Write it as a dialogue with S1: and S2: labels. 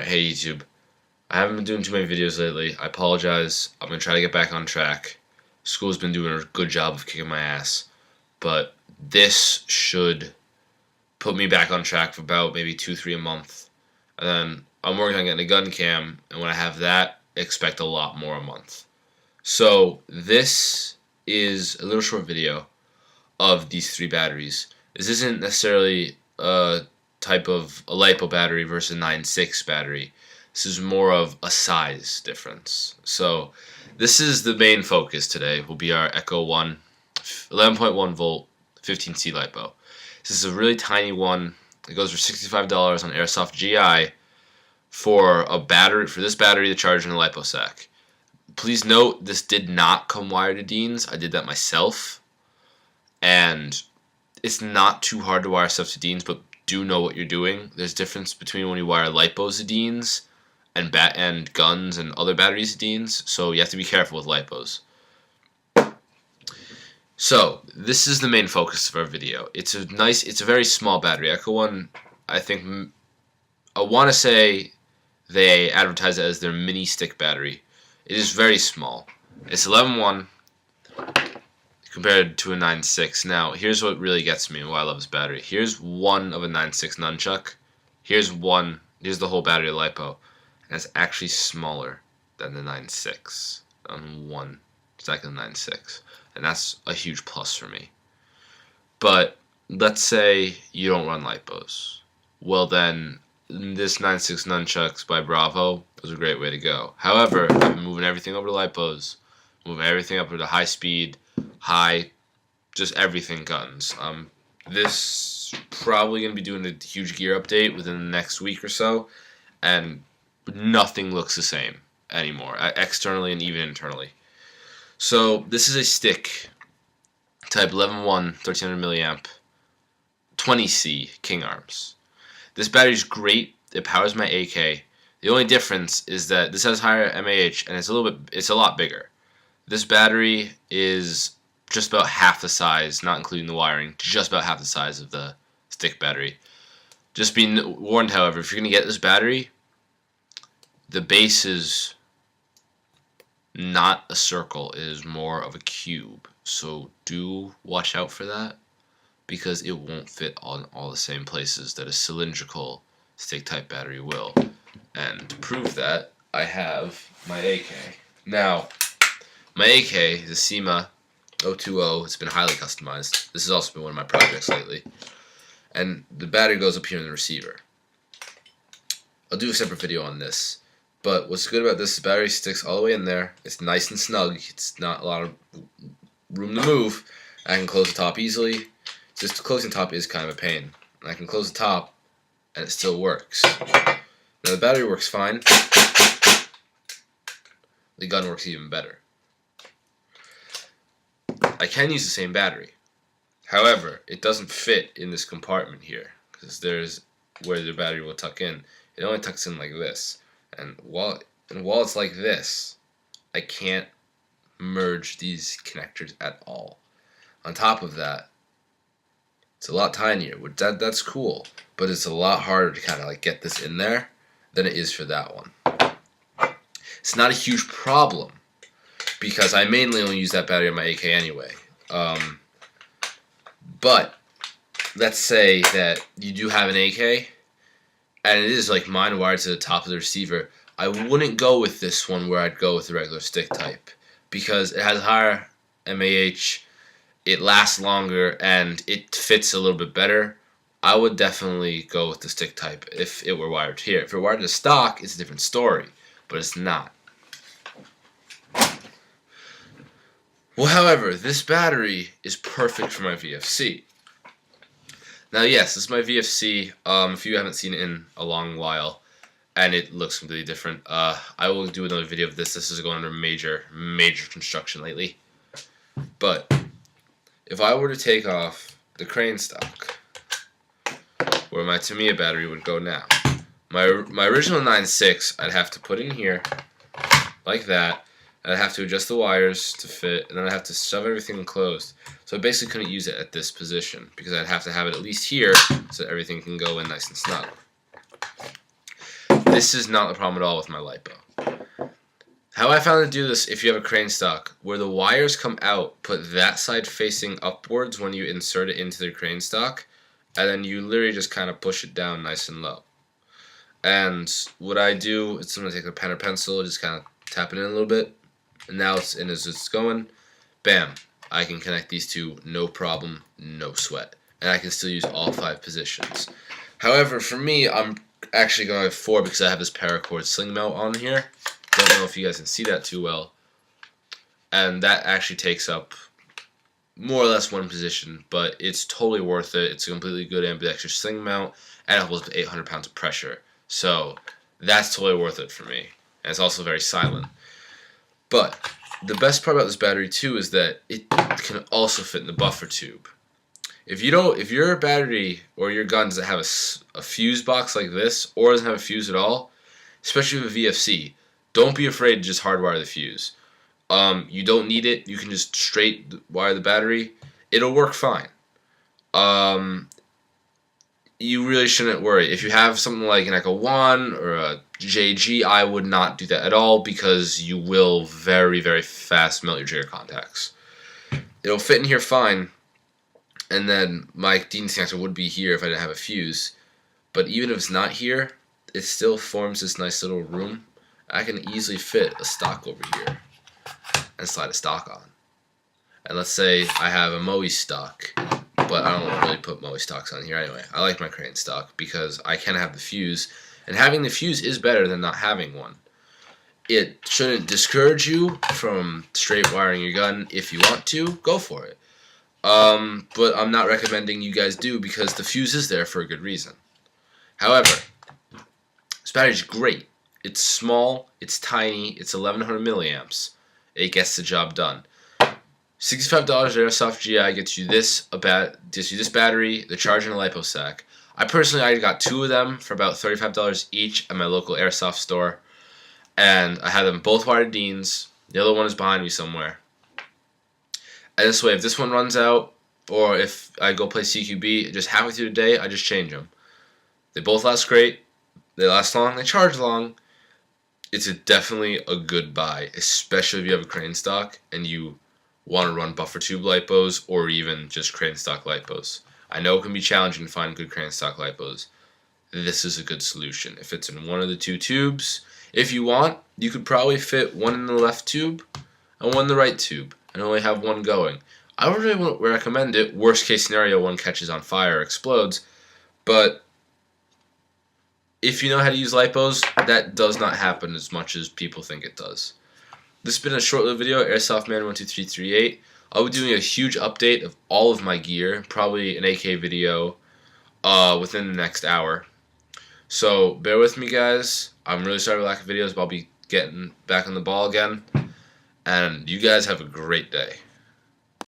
S1: Hey YouTube, I haven't been doing too many videos lately. I apologize. I'm going to try to get back on track. School's been doing a good job of kicking my ass. But this should put me back on track for about maybe 2-3 a month. And then I'm working on getting a gun cam, and when I have that, expect a lot more a month. So this is a little short video of these 3 batteries. This isn't necessarily a type of a Lipo battery versus a 9.6 battery. This is more of a size difference. So this is the main focus today. Will be our Echo 1 11.1 volt 15C Lipo. This is a really tiny one. It goes for $65 on Airsoft GI for a battery, for this battery to charge in a Lipo sack. Please note this did not come wired to Dean's. I did that myself. And it's not too hard to wire stuff to Dean's, but do know what you're doing. There's a difference between when you wire Lipos to Dean's and guns and other batteries to Dean's, so you have to be careful with Lipos. So this is the main focus of our video. It's a very small battery. Echo 1, I want to say they advertise it as their mini stick battery. It is very small. It's 11.1 compared to a 9.6. Now, here's what really gets me and why I love this battery. Here's one of a 9.6 nunchuck. Here's the whole battery of Lipo. And it's actually smaller than the 9.6 on one second 9.6. And that's a huge plus for me. But let's say you don't run Lipos. Well then, this 9.6 nunchucks by Bravo was a great way to go. However, I've been moving everything over to Lipos, moving everything up to high speed, just everything guns. This probably going to be doing a huge gear update within the next week or so, and nothing looks the same anymore, externally and even internally. So this is a stick type 11.1 1300 milliamp 20C King Arms. This battery is great. It powers my AK. The only difference is that this has higher mAh and it's a lot bigger. This battery is just about half the size, not including the wiring, just about half the size of the stick battery. Just be warned, however, if you're going to get this battery, the base is not a circle, it is more of a cube. So do watch out for that, because it won't fit on all the same places that a cylindrical stick type battery will. And to prove that, I have my AK. Now, my AK, the SEMA 020, it's been highly customized. This has also been one of my projects lately. And the battery goes up here in the receiver. I'll do a separate video on this. But what's good about this is the battery sticks all the way in there. It's nice and snug. It's not a lot of room to move. I can close the top easily. Just closing the top is kind of a pain. And I can close the top and it still works. Now the battery works fine. The gun works even better. I can use the same battery. However, it doesn't fit in this compartment here, because there's where the battery will tuck in. It only tucks in like this. And while it's like this, I can't merge these connectors at all. On top of that, it's a lot tinier. That's cool, but it's a lot harder to kind of like get this in there than it is for that one. It's not a huge problem, because I mainly only use that battery on my AK anyway. But let's say that you do have an AK, and it is like mine wired to the top of the receiver. I wouldn't go with this one where I'd go with the regular stick type, because it has higher mAh, it lasts longer, and it fits a little bit better. I would definitely go with the stick type if it were wired here. If it were wired to stock, it's a different story, but it's not. Well, however, this battery is perfect for my VFC. Now, yes, this is my VFC. If you haven't seen it in a long while, and it looks completely different, I will do another video of this. This is going under major construction lately. But if I were to take off the crane stock, where my Tamiya battery would go now, my original 9.6, I'd have to put in here like that. I'd have to adjust the wires to fit, and then I'd have to shove everything enclosed. So I basically couldn't use it at this position, because I'd have to have it at least here so that everything can go in nice and snug. this is not the problem at all with my Lipo. How I found to do this, if you have a crane stock, where the wires come out, put that side facing upwards when you insert it into the crane stock, and then you literally just kind of push it down nice and low. And what I do is I'm going to take a pen or pencil, just kind of tap it in a little bit, and now it's in as it's going. Bam! I can connect these two, no problem, no sweat. And I can still use all 5 positions. However, for me, I'm actually going to have 4 because I have this paracord sling mount on here. Don't know if you guys can see that too well. And that actually takes up more or less 1 position, but it's totally worth it. It's a completely good ambidextrous sling mount, and it holds 800 pounds of pressure. So that's totally worth it for me. And it's also very silent. But the best part about this battery too is that it can also fit in the buffer tube. If your battery or your gun doesn't have a fuse box like this, or doesn't have a fuse at all, especially with VFC, don't be afraid to just hardwire the fuse. You don't need it. You can just straight wire the battery. It'll work fine. You really shouldn't worry. If you have something like an Echo 1 or a JG, I would not do that at all because you will very, very fast melt your trigger contacts. It'll fit in here fine, and then my deadening connector would be here if I didn't have a fuse. But even if it's not here, it still forms this nice little room. I can easily fit a stock over here and slide a stock on. And let's say I have a Moe stock, but I don't really put Moe stocks on here anyway. I like my crane stock because I can have the fuse, and having the fuse is better than not having one. It shouldn't discourage you from straight wiring your gun. If you want to, go for it. But I'm not recommending you guys do because the fuse is there for a good reason. However, this battery's great. It's small, it's tiny, it's 1100 milliamps. It gets the job done. $65 Airsoft GI gets you this battery, the charger, and a Lipo sack. I personally got 2 of them for about $35 each at my local Airsoft store, and I had them both wired Deans. The other one is behind me somewhere. And this way, if this one runs out, or if I go play CQB just halfway through the day, I just change them. They both last great. They last long. They charge long. It's definitely a good buy, especially if you have a crane stock and you want to run buffer tube lipos or even just crane stock lipos. I know it can be challenging to find good crane stock lipos. This is a good solution. If it's in one of the 2 tubes, if you want, you could probably fit one in the left tube and one in the right tube and only have one going. I would really recommend it. Worst case scenario, one catches on fire or explodes, but if you know how to use lipos, that does not happen as much as people think it does. This has been a short-lived video, Airsoftman12338. I'll be doing a huge update of all of my gear, probably an AK video within the next hour. So bear with me, guys. I'm really sorry for lack of videos, but I'll be getting back on the ball again. And you guys have a great day.